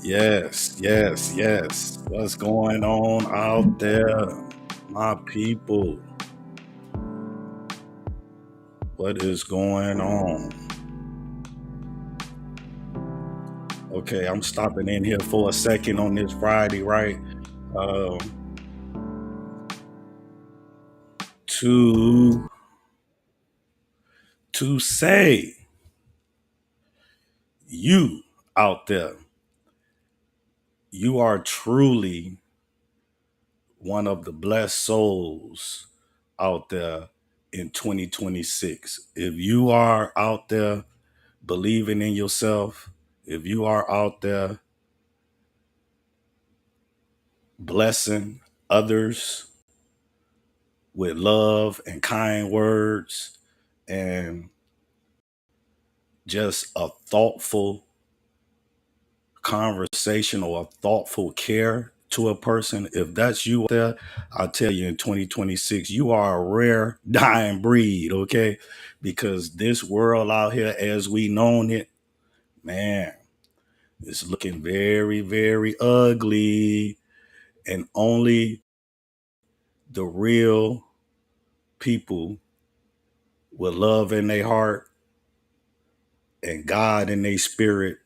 Yes, yes, yes. What's going on out there, my people? What is going on? Okay, I'm stopping in here for a second on this Friday, right? Um, to to say you out there, you are truly one of the blessed souls out there in 2026. If you are out there believing in yourself, if you are out there blessing others with love and kind words and just a thoughtful conversation or a thoughtful care to a person, if that's you out there, I'll tell you in 2026, you are a rare dying breed, okay? Because this world out here as we known it, man, it's looking very, very ugly. And only the real people with love in their heart and God in their spirit,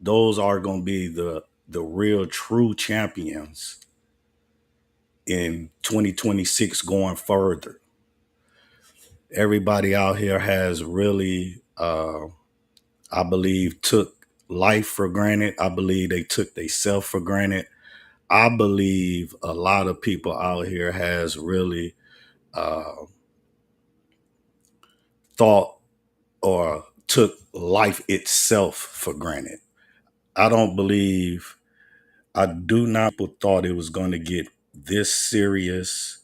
those are going to be the real true champions in 2026 going further. Everybody out here has really, I believe, took life for granted. I believe they took themselves for granted. I believe a lot of people out here has really uh, thought or took life itself for granted. I don't believe, I do not thought it was going to get this serious,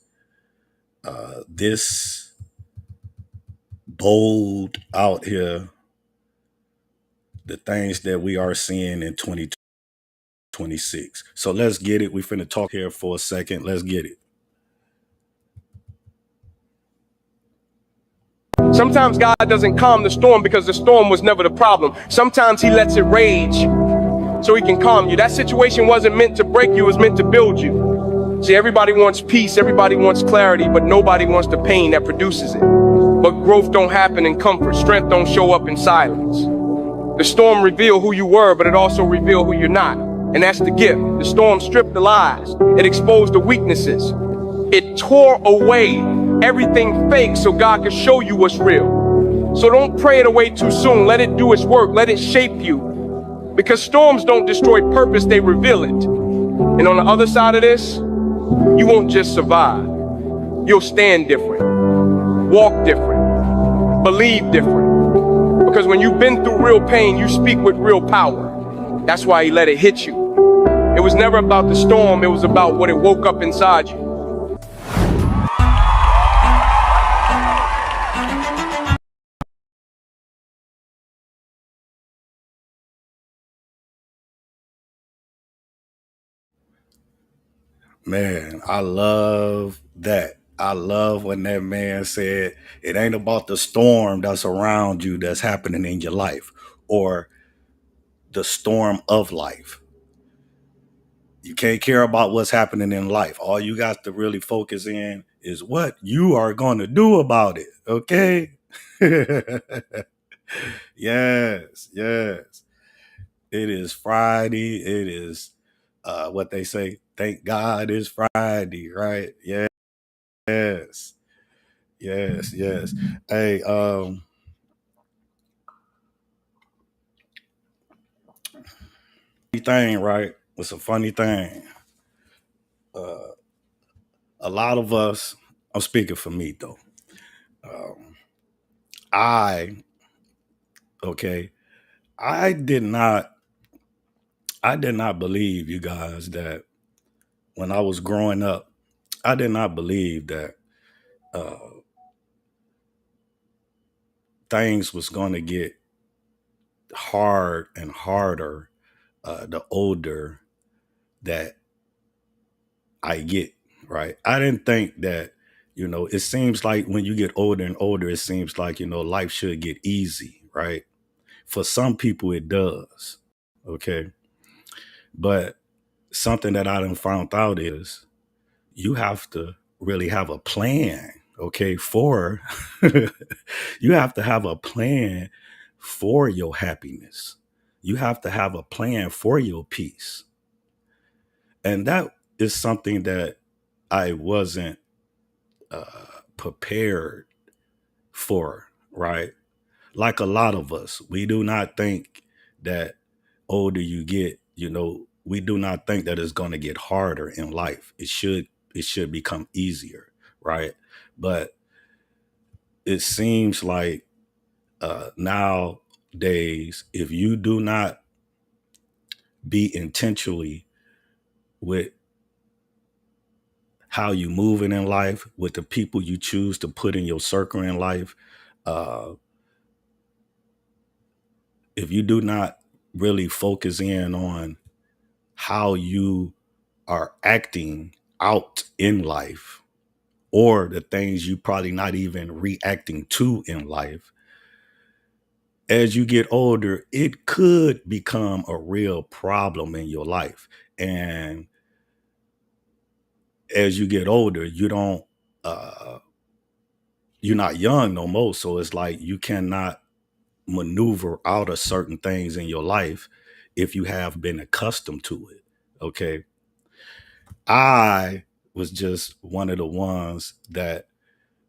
this bold out here, the things that we are seeing in 2026. So let's get it. We finna talk here for a second. Let's get it. Sometimes God doesn't calm the storm because the storm was never the problem. Sometimes he lets it rage so he can calm you. That situation wasn't meant to break you, it was meant to build you. See, everybody wants peace, everybody wants clarity, but nobody wants the pain that produces it. But growth don't happen in comfort. Strength don't show up in silence. The storm revealed who you were, but it also revealed who you're not. And that's the gift. The storm stripped the lies. It exposed the weaknesses. It tore away everything fake so God can show you what's real. So don't pray it away too soon. Let it do its work. Let it shape you. Because storms don't destroy purpose, they reveal it. And on the other side of this, you won't just survive. You'll stand different, walk different, believe different. Because when you've been through real pain, you speak with real power. That's why he let it hit you. It was never about the storm, it was about what it woke up inside you. Man, I love that. I love when that man said, it ain't about the storm that's around you that's happening in your life or the storm of life. You can't care about what's happening in life. All you got to really focus in is what you are going to do about it. Okay. Yes, yes. It is Friday. It is what they say. Thank God it's Friday, right? Yes, yes, yes. Hey, thing, right? It's a funny thing. A lot of us, I'm speaking for me though. Um, I, okay, I did not, I did not believe you guys that when I was growing up, I did not believe that uh, things was going to get hard and harder the older that I get, right? I didn't think that, it seems like when you get older and older, it seems like, life should get easy, right? For some people, it does. Okay. But something that I done found out is you have to really have a plan, okay, for you have to have a plan for your happiness. You have to have a plan for your peace. And that is something that I wasn't prepared for, right? Like a lot of us, we do not think that older you get, we do not think that it's going to get harder in life. It should become easier, right? But it seems like nowadays, if you do not be intentionally with how you moving in life, with the people you choose to put in your circle in life, uh, if you do not really focus in on how you are acting out in life, or the things you probably not even reacting to in life, as you get older, it could become a real problem in your life. And as you get older, uh, you're not young no more. So it's like you cannot maneuver out of certain things in your life if you have been accustomed to it. Okay. I was just one of the ones that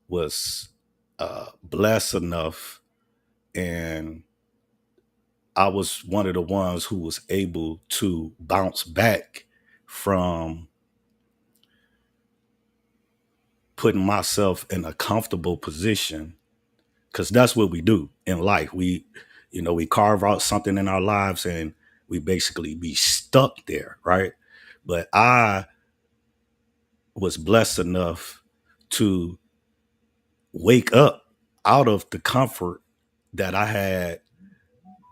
was blessed enough, and I was one of the ones who was able to bounce back from putting myself in a comfortable position, because that's what we do in life. We carve out something in our lives and we basically be stuck there, right? But I was blessed enough to wake up out of the comfort that I had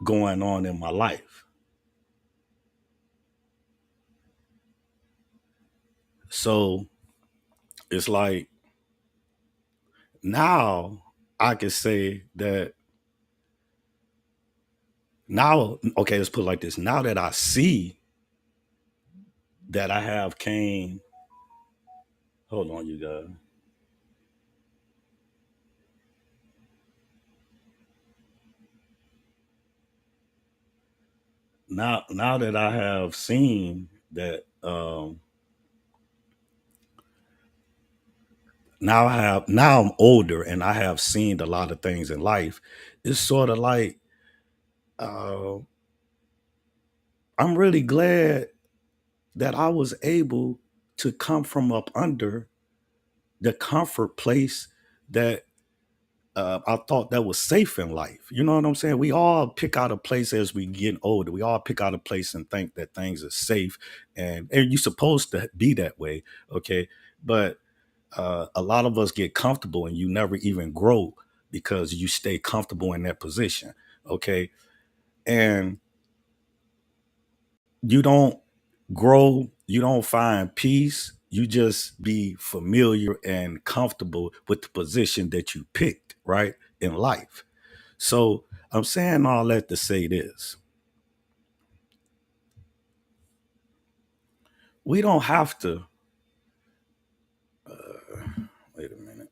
going on in my life. So it's like now I can say that now, okay, let's put it like this. Now that I see that I have came, hold on, you guys. Now that I have seen that, now I'm older and I have seen a lot of things in life. It's sort of like uh, I'm really glad that I was able to come from up under the comfort place that I thought that was safe in life. You know what I'm saying? We all pick out a place as we get older. We all pick out a place and think that things are safe, and you're supposed to be that way, okay? But a lot of us get comfortable and you never even grow because you stay comfortable in that position, okay? And you don't grow, you don't find peace. You just be familiar and comfortable with the position that you picked, right, in life. So I'm saying all that to say this: we don't have to. Wait a minute.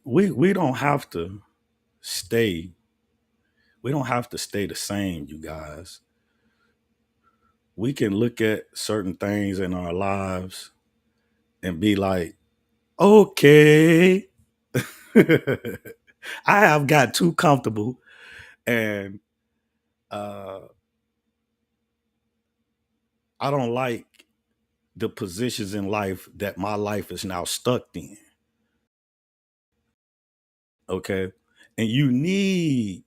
We don't have to stay. We don't have to stay the same, you guys. We can look at certain things in our lives and be like, okay, I have got too comfortable, and uh, I don't like the positions in life that my life is now stuck in. Okay, and you need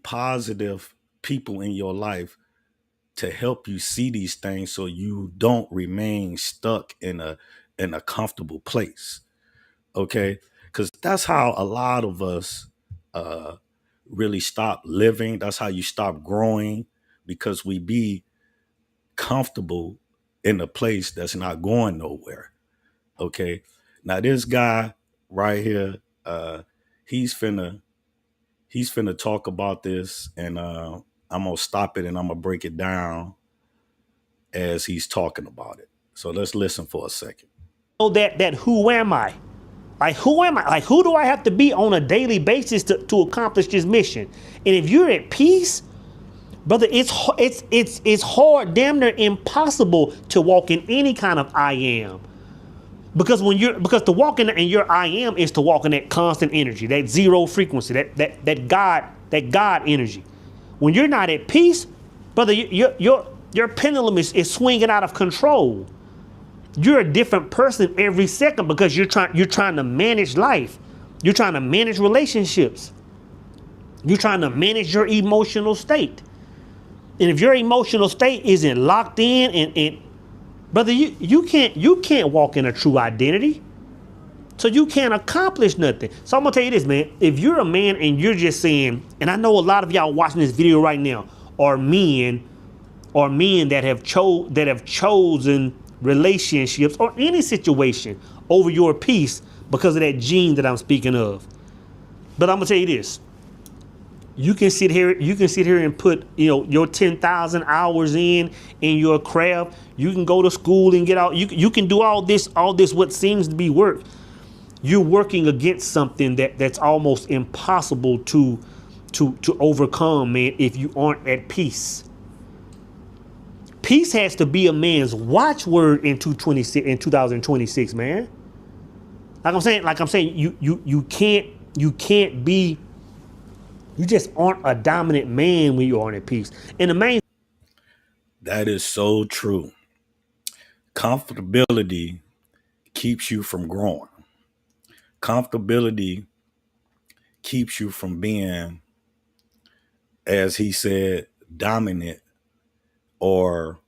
positive people in your life to help you see these things so you don't remain stuck in a comfortable place. Okay, because that's how a lot of us uh really stop living. That's how you stop growing, because we be comfortable in a place that's not going nowhere. Okay, now this guy right here, he's finna he's finna talk about this, and I'm gonna stop it and I'm gonna break it down as he's talking about it. So let's listen for a second. Know that who am I? Like who am I? Like who do I have to be on a daily basis to accomplish this mission? And if you're at peace, brother, it's hard, damn near impossible to walk in any kind of I am. Because to walk in your I am is to walk in that constant energy, that zero frequency, that God energy. When you're not at peace, brother, your pendulum is swinging out of control. You're a different person every second because you're trying to manage life. You're trying to manage relationships. You're trying to manage your emotional state. And if your emotional state isn't locked in and brother, you can't walk in a true identity. So you can't accomplish nothing. So I'm gonna tell you this, man. If you're a man and you're just saying, and I know a lot of y'all watching this video right now are men that have chosen relationships or any situation over your peace because of that gene that I'm speaking of. But I'm gonna tell you this. You can sit here and put, your 10,000 hours in your craft. You can go to school and get out. You can do all this what seems to be work. You're working against something that's almost impossible to overcome, man, if you aren't at peace. Peace has to be a man's watchword in 2026, man. Like I'm saying, you can't be. You just aren't a dominant man when you aren't at peace. And the main. That is so true. Comfortability keeps you from growing. Comfortability keeps you from being, as he said, dominant or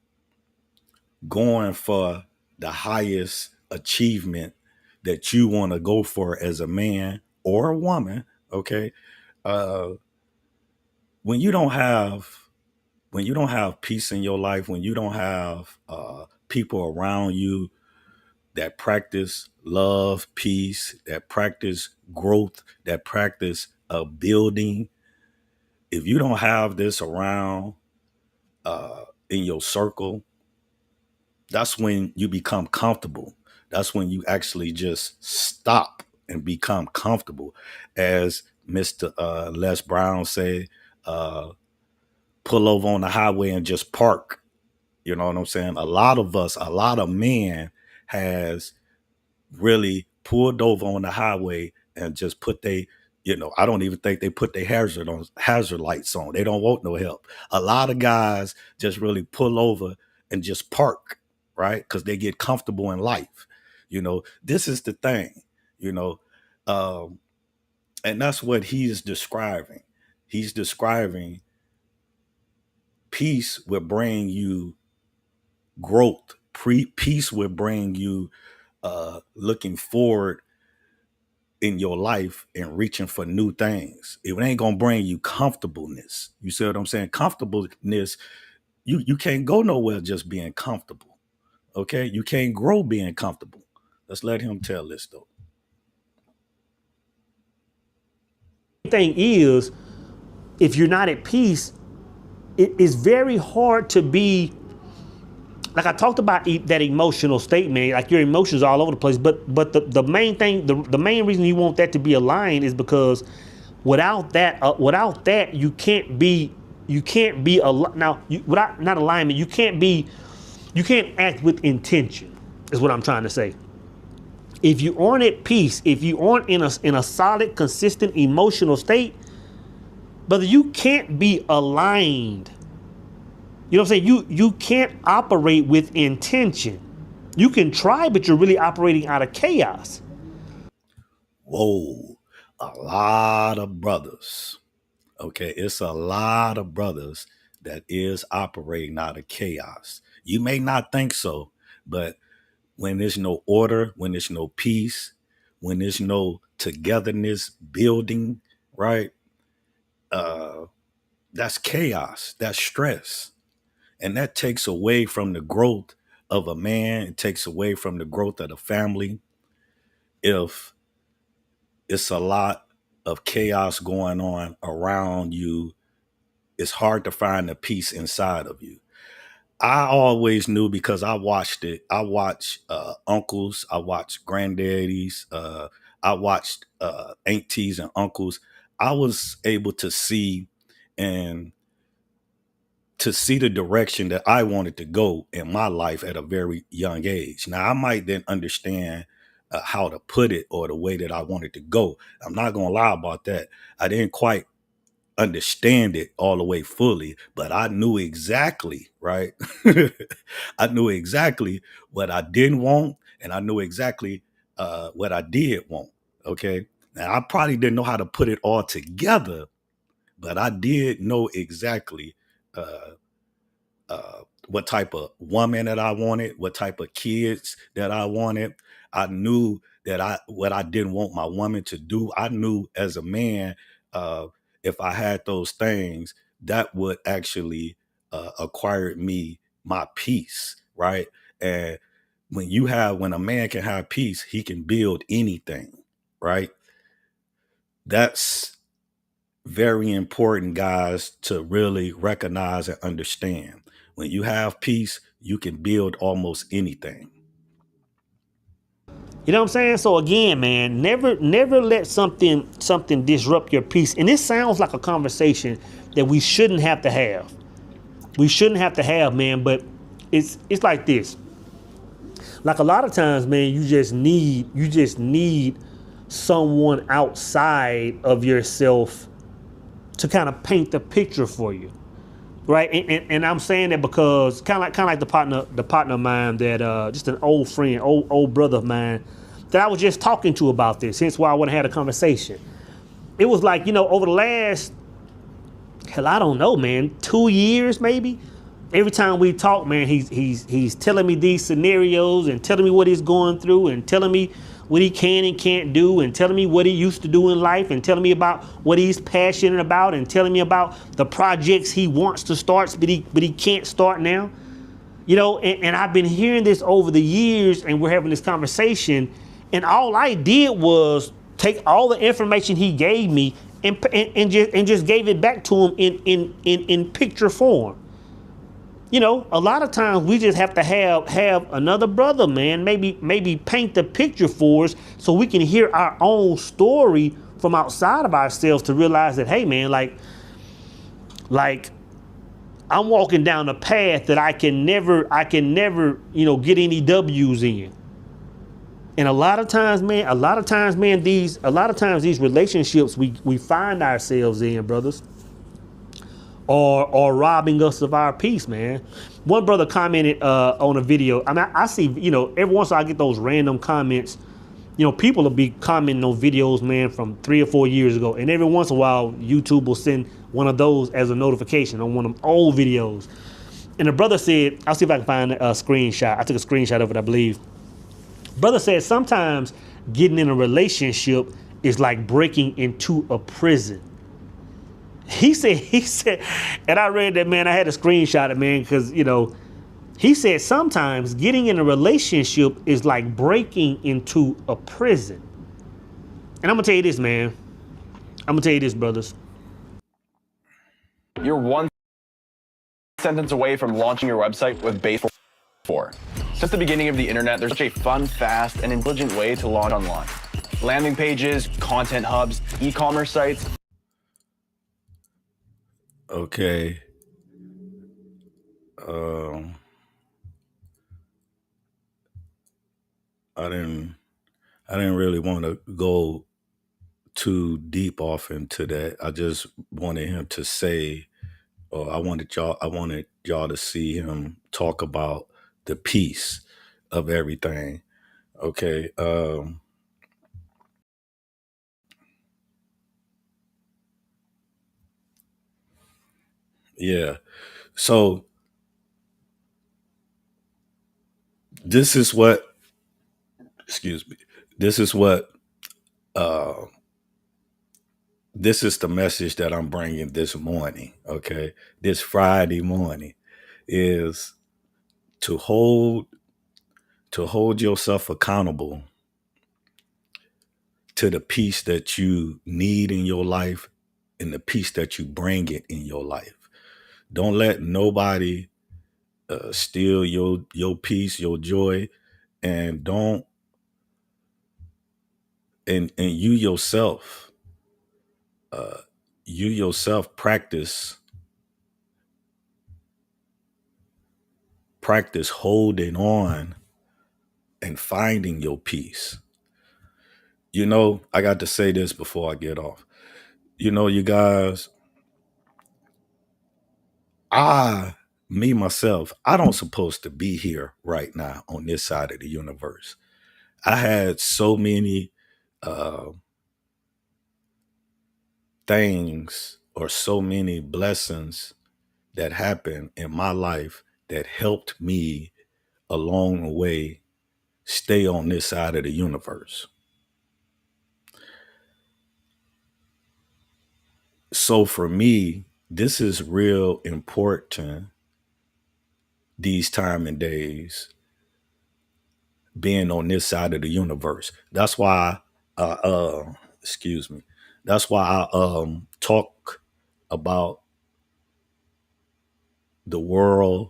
going for the highest achievement that you want to go for as a man or a woman. Okay. When you don't have peace in your life, when you don't have people around you that practice love, peace, that practice growth, that practice building, if you don't have this around in your circle, that's when you become comfortable. That's when you actually just stop and become comfortable. As Mr. Les Brown said, pull over on the highway and just park. You know what I'm saying? A lot of men has really pulled over on the highway and just put I don't even think they put their hazard lights on. They don't want no help. A lot of guys just really pull over and just park, right? Because they get comfortable in life. This is the thing, you know, um, and that's what he is describing. He's describing peace will bring you growth. Peace will bring you looking forward in your life and reaching for new things. It ain't gonna bring you comfortableness. You see what I'm saying? Comfortableness, you can't go nowhere just being comfortable. Okay, you can't grow being comfortable. Let's let him tell this though. Thing is, if you're not at peace, it is very hard to be. Like I talked about that emotional state, man. Like your emotions are all over the place. But the main thing, the main reason you want that to be aligned is because without that, you can't be without not alignment, you can't act with intention. Is what I'm trying to say. If you aren't at peace, if you aren't in a solid, consistent emotional state, brother, you can't be aligned. You know what I'm saying? You can't operate with intention. You can try, but you're really operating out of chaos. Whoa, a lot of brothers. Okay, it's a lot of brothers that is operating out of chaos. You may not think so, but when there's no order, when there's no peace, when there's no togetherness building, right? That's chaos, that's stress. And that takes away from the growth of a man. It takes away from the growth of the family. If it's a lot of chaos going on around you it's hard to find the peace inside of you. I always knew because I watched it. I watched uncles, I watched granddaddies, I watched aunties and uncles. I was able to see and to see the direction that I wanted to go in my life at a very young age. Now, I might then understand how to put it or the way that I wanted to go. I'm not going to lie about that. I didn't quite understand it all the way fully, but I knew exactly, right? I knew exactly what I didn't want, and I knew exactly what I did want. Okay. Now, I probably didn't know how to put it all together, but I did know exactly uh, what type of woman that I wanted, what type of kids that I wanted. I knew that what I didn't want my woman to do. I knew as a man, if I had those things, that would actually acquire me my peace, right? And when a man can have peace, he can build anything, right? That's very important, guys, to really recognize and understand. When you have peace, you can build almost anything. You know what I'm saying? So again, man, never let something disrupt your peace. And this sounds like a conversation that we shouldn't have to have. We shouldn't have to have, man, but it's like this. Like a lot of times, man, you just need someone outside of yourself to kind of paint the picture for you. Right, and I'm saying that because kind of like the partner of mine that just an old friend, old brother of mine that I was just talking to about this. Hence why I want to have a conversation. It was like, over the last, hell, I don't know, man, 2 years maybe. Every time we talk, man, he's telling me these scenarios and telling me what he's going through and telling me what he can and can't do and telling me what he used to do in life and telling me about what he's passionate about and telling me about the projects he wants to start but he can't start now. And I've been hearing this over the years, and we're having this conversation, and all I did was take all the information he gave me and just gave it back to him in picture form. A lot of times we just have to have another brother, man, maybe paint the picture for us so we can hear our own story from outside of ourselves to realize that, hey, man, like I'm walking down a path that I can never, get any W's in. And a lot of times, these relationships we find ourselves in, brothers, or robbing us of our peace, man. One brother commented on a video. I mean, I see, every once in a while I get those random comments. People will be commenting on videos, man, from 3 or 4 years ago. And every once in a while, YouTube will send one of those as a notification on one of them old videos. And the brother said, I'll see if I can find a screenshot. I took a screenshot of it, I believe. Brother said sometimes getting in a relationship is like breaking into a prison. He said, and I read that, man, I had to screenshot it, man, because, he said sometimes getting in a relationship is like breaking into a prison. And I'm going to tell you this, man. I'm going to tell you this, brothers. You're one sentence away from launching your website with Base 4. Since the beginning of the internet, there's such a fun, fast, and intelligent way to launch online. Landing pages, content hubs, e-commerce sites. Okay. I didn't really want to go too deep off into that. I just wanted him to say, or I wanted y'all to see him talk about the peace of everything. Okay. Yeah. So this is what, excuse me, this is what, this is the message that I'm bringing this morning. Okay. This Friday morning is to hold yourself accountable to the peace that you need in your life and the peace that you bring it in your life. Don't let nobody steal your peace, your joy, and don't and you yourself practice holding on and finding your peace. I got to say this before I get off. You guys, I, me myself, I don't supposed to be here right now on this side of the universe. I had so many uh, things or so many blessings that happened in my life that helped me along the way stay on this side of the universe. So for me, this is real important these time and days being on this side of the universe. That's why excuse me. That's why I talk about the world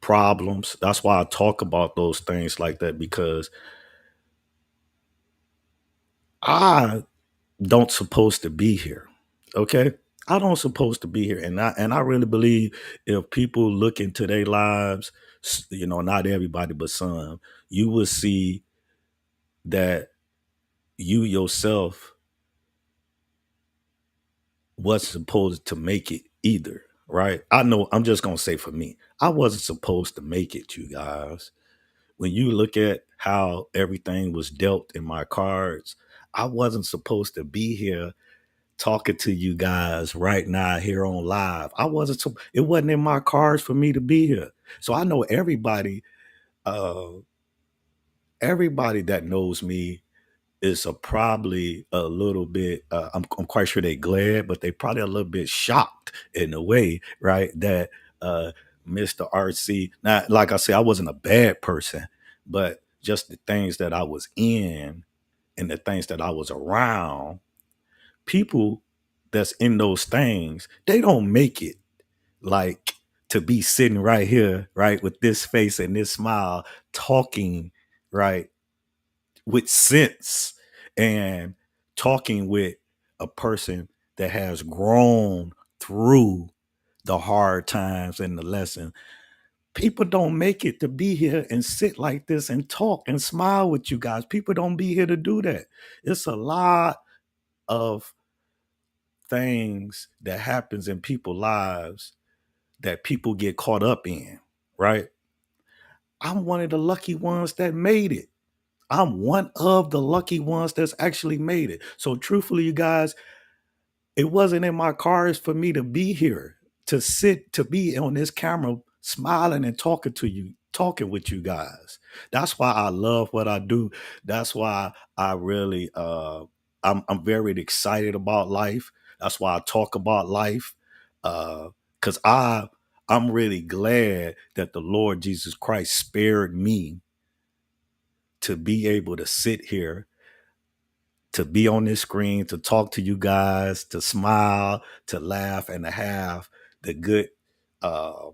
problems. That's why I talk about those things like that, because I don't supposed to be here. Okay? I don't supposed to be here. And I really believe if people look into their lives, not everybody but some, you will see that you yourself wasn't supposed to make it either, right? I know, I'm just gonna say for me, I wasn't supposed to make it, you guys. When you look at how everything was dealt in my cards, I wasn't supposed to be here talking to you guys right now here on live. It wasn't in my cards for me to be here. So I know uh everybody that knows me is probably a little bit I'm quite sure they glad, but they probably a little bit shocked in a way, right? That Mr. RC, now like I said, I wasn't a bad person, but just the things that I was in and the things that I was around, people that's in those things, they don't make it like to be sitting right here, right, with this face and this smile, talking, right, with sense and talking with a person that has grown through the hard times and the lesson. People don't make it to be here and sit like this and talk and smile with you guys. People don't be here to do that. It's a lot of things that happens in people's lives that people get caught up in, right? I'm one of the lucky ones that made it. I'm one of the lucky ones that's actually made it. So truthfully, you guys, it wasn't in my cards for me to be here, to be on this camera, smiling and talking with you guys. That's why I love what I do. That's why I really, I'm very excited about life. That's why I talk about life. Cause I'm really glad that the Lord Jesus Christ spared me to be able to sit here, to be on this screen, to talk to you guys, to smile, to laugh, and to have the good uh,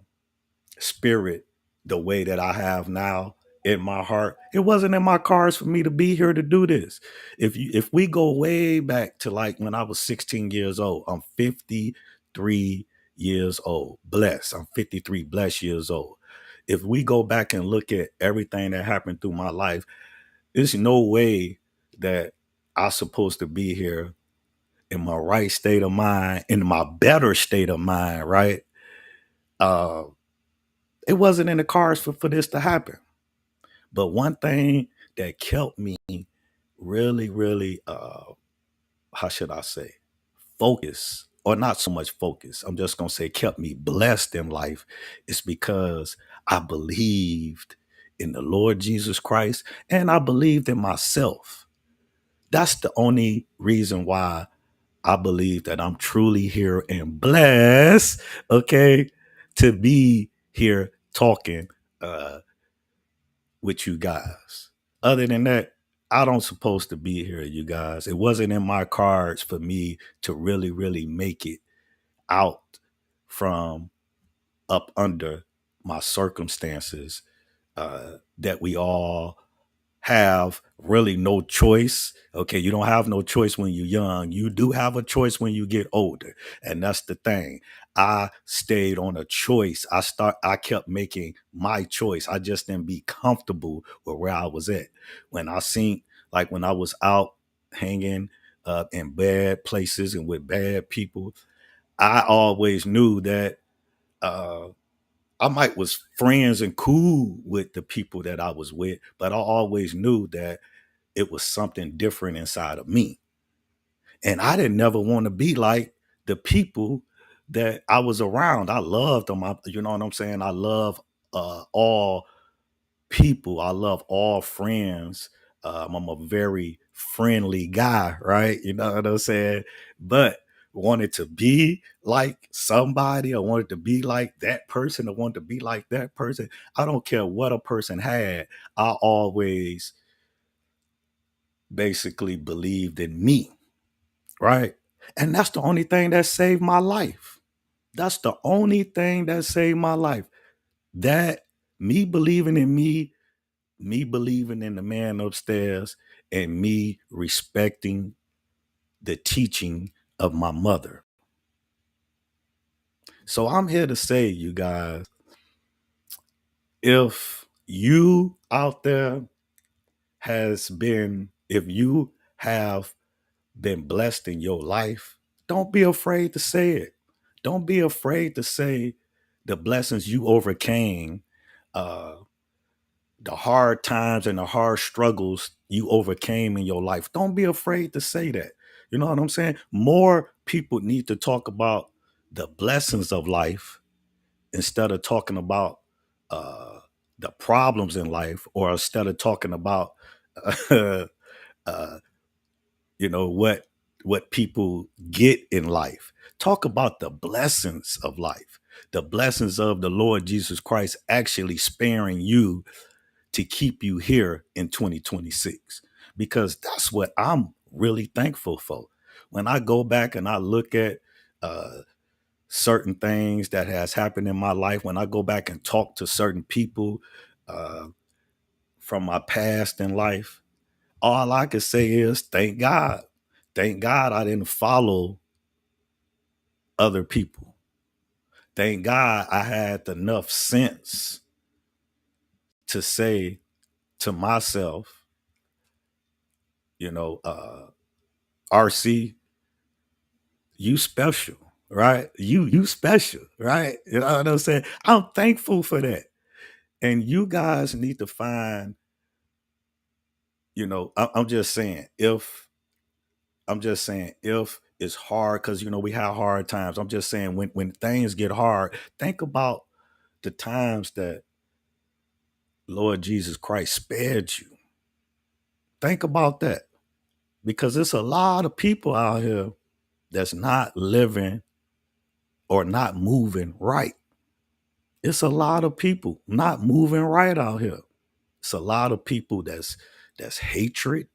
spirit the way that I have now in my heart. It wasn't in my cards for me to be here to do this. If we go way back to like when I was 16 years old, I'm 53 years old. Blessed. I'm 53 blessed years old. If we go back and look at everything that happened through my life, there's no way that I'm supposed to be here in my right state of mind, in my better state of mind, right? Uh, it wasn't in the cards for this to happen. But one thing that kept me really, really, how should I say, focus, or not so much focus, I'm just going to say kept me blessed in life, is because I believed in the Lord Jesus Christ and I believed in myself. That's the only reason why I believe that I'm truly here and blessed, okay, to be here talking uh, with you guys. Other than that, I don't supposed to be here, you guys. It wasn't in my cards for me to really, really make it out from up under my circumstances, that we all have really no choice. Okay, you don't have no choice when you're young. You do have a choice when you get older. And that's the thing. I stayed on a choice. I kept making my choice. I just didn't be comfortable with where I was at. When I seen, like when I was out hanging in bad places and with bad people, I always knew that uh I might was friends and cool with the people that I was with, but I always knew that it was something different inside of me. And I didn't never want to be like the people that I was around. I loved them. You know what I'm saying? I love all people. I love all friends. I'm a very friendly guy, right? You know what I'm saying? But wanted to be like somebody, I wanted to be like that person, I wanted to be like that person. I don't care what a person had. I always basically believed in me, right? And that's the only thing that saved my life. That's the only thing that saved my life. That me believing in me believing in the man upstairs, and me respecting the teaching of my mother. So I'm here to say, you guys, if you out there if you have been blessed in your life, don't be afraid to say it. Don't be afraid to say the blessings you overcame, uh, the hard times and the hard struggles you overcame in your life. Don't be afraid to say that. You know what I'm saying? More people need to talk about the blessings of life instead of talking about uh, the problems in life, or instead of talking about uh, what people get in life. Talk about the blessings of life, the blessings of the Lord Jesus Christ actually sparing you to keep you here in 2026, because that's what I'm really thankful for. When I go back and I look at uh, certain things that has happened in my life, when I go back and talk to certain people uh, from my past in life, all I can say is thank God. Thank God I didn't follow other people. Thank God I had enough sense to say to myself, you know, RC, you special, right? You special, right? You know what I'm saying? I'm thankful for that. And you guys need to find, I'm just saying, if it's hard, because we have hard times. I'm just saying, when things get hard, think about the times that Lord Jesus Christ spared you. Think about that. Because it's a lot of people out here that's not living or not moving right. It's a lot of people not moving right out here. It's a lot of people that's hatred.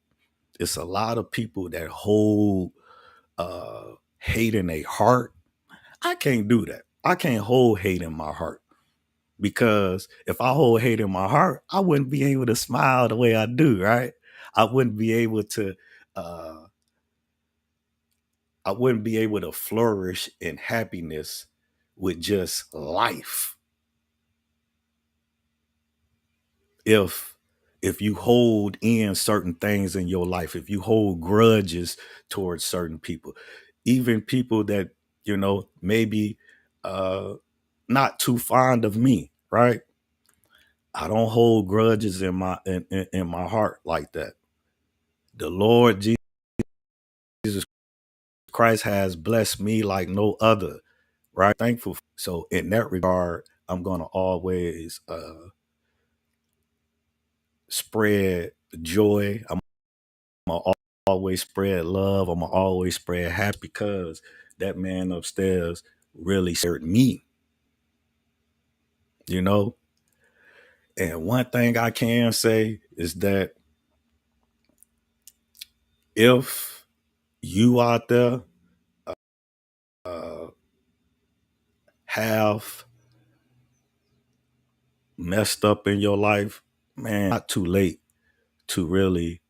It's a lot of people that hold hate in their heart. I can't do that. I can't hold hate in my heart, because if I hold hate in my heart, I wouldn't be able to smile the way I do, right? I wouldn't be able to uh I wouldn't be able to flourish in happiness with just life if you hold in certain things in your life, if you hold grudges towards certain people, even people that maybe uh not too fond of me, right? I don't hold grudges in my heart like that. The Lord Jesus Christ has blessed me like no other, right? Thankful. So in that regard, I'm gonna always spread joy. I'm gonna always spread love. I'm gonna always spread happy, because that man upstairs really served me, you know. And one thing I can say is that if you out there have messed up in your life, man, not too late to really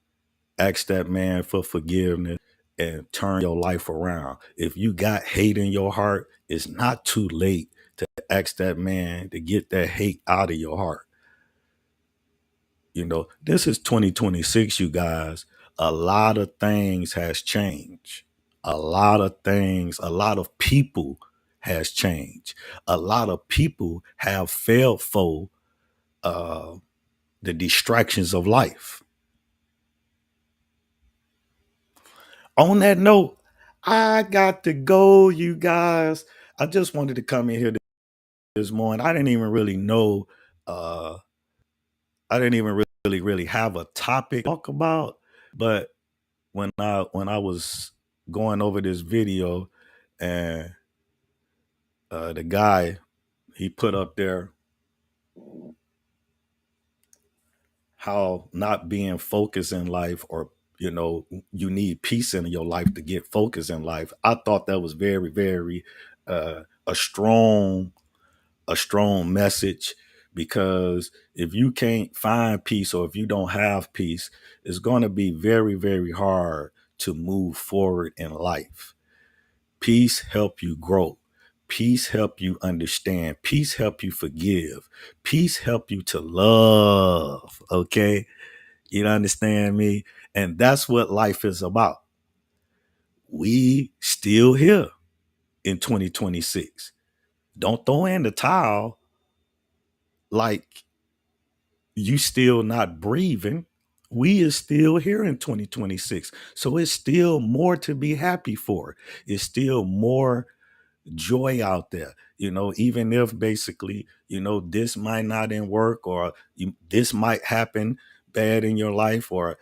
ask that man for forgiveness and turn your life around. If you got hate in your heart, it's not too late to ask that man to get that hate out of your heart. You know, this is 2026, you guys. A lot of things has changed. A lot of things, a lot of people has changed. A lot of people have failed for uh, the distractions of life. On that note, I got to go, you guys. I just wanted to come in here this morning. I didn't even really know. I didn't even really have a topic to talk about. But when I was going over this video, and the guy, he put up there how not being focused in life, or you need peace in your life to get focused in life. I thought that was very, very a strong message, because if you can't find peace, or if you don't have peace, it's going to be very, very hard to move forward in life. Peace help you grow. Peace help you understand. Peace help you forgive. Peace help you to love. Okay? You understand me? And that's what life is about. We still here in 2026. Don't throw in the towel like you still not breathing. We is still here in 2026. So it's still more to be happy for. It's still more joy out there. Even if basically, this might not in work, or this might happen bad in your life, or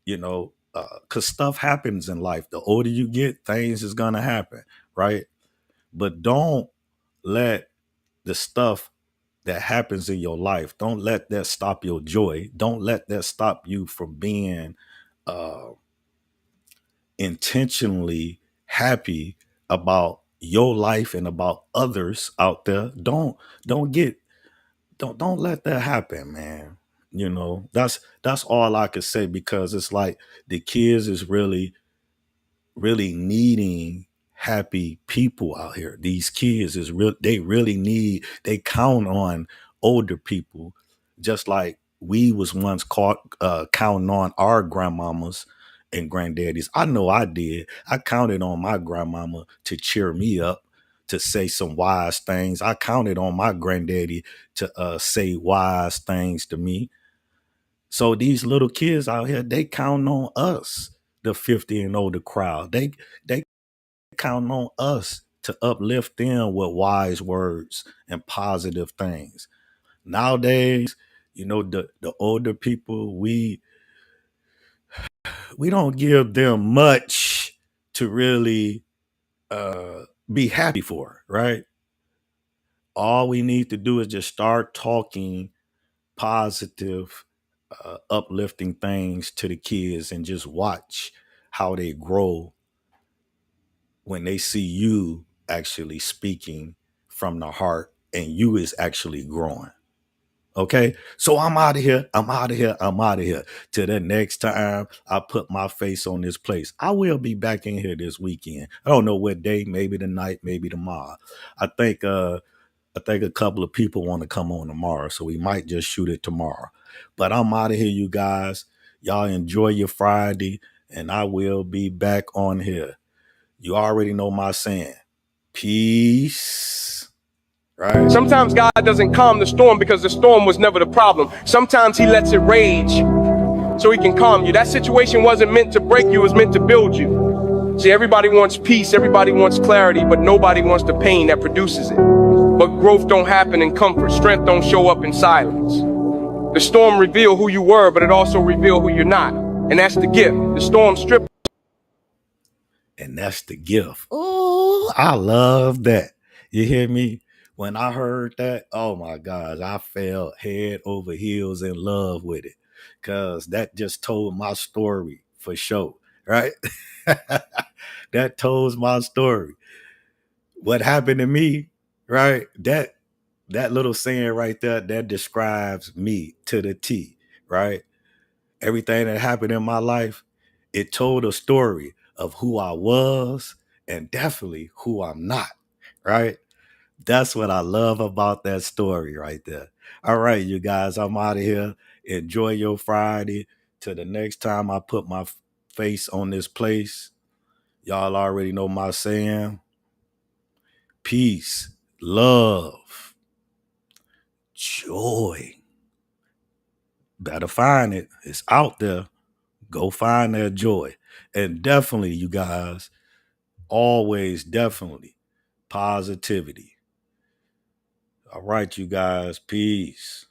because stuff happens in life. The older you get, things is gonna happen, right? But don't let the stuff that happens in your life, don't let that stop your joy. Don't let that stop you from being uh, intentionally happy about your life and about others out there. Don't let that happen, man. That's all I could say, because it's like the kids is really needing happy people out here. These kids is real. They count on older people, just like we was once caught counting on our grandmamas and granddaddies. I know I did. I counted on my grandmama to cheer me up, to say some wise things. I counted on my granddaddy to say wise things to me. So these little kids out here, they count on us, the 50 and older crowd. They count on us to uplift them with wise words and positive things. Nowadays, the older people, we don't give them much to really be happy for, right? All we need to do is just start talking positive, uplifting things to the kids, and just watch how they grow when they see you actually speaking from the heart, and you is actually growing. Okay. So I'm out of here. I'm out of here. I'm out of here. Till the next time I put my face on this place. I will be back in here this weekend. I don't know what day, maybe tonight, maybe tomorrow. I think a couple of people want to come on tomorrow, so we might just shoot it tomorrow. But I'm out of here, you guys. Y'all enjoy your Friday, and I will be back on here. You already know my saying. Peace. Right? Sometimes God doesn't calm the storm because the storm was never the problem. Sometimes he lets it rage so he can calm you. That situation wasn't meant to break you, it was meant to build you. See, everybody wants peace, everybody wants clarity, but nobody wants the pain that produces it. But growth don't happen in comfort. Strength don't show up in silence. The storm revealed who you were, but it also revealed who you're not. And that's the gift. The storm stripped. And that's the gift. Oh, I love that. You hear me? When I heard that, oh my gosh, I fell head over heels in love with it. Cause that just told my story for sure. Right? That told my story. What happened to me, right? that little saying right there, that describes me to the T, right? Everything that happened in my life, it told a story of who I was and definitely who I'm not, right? That's what I love about that story right there. All right, you guys, I'm out of here. Enjoy your Friday. Till the next time I put my face on this place, y'all already know my saying. Peace, love, joy. Better find it. It's out there. Go find that joy. And definitely, you guys, always definitely positivity. All right, you guys. Peace.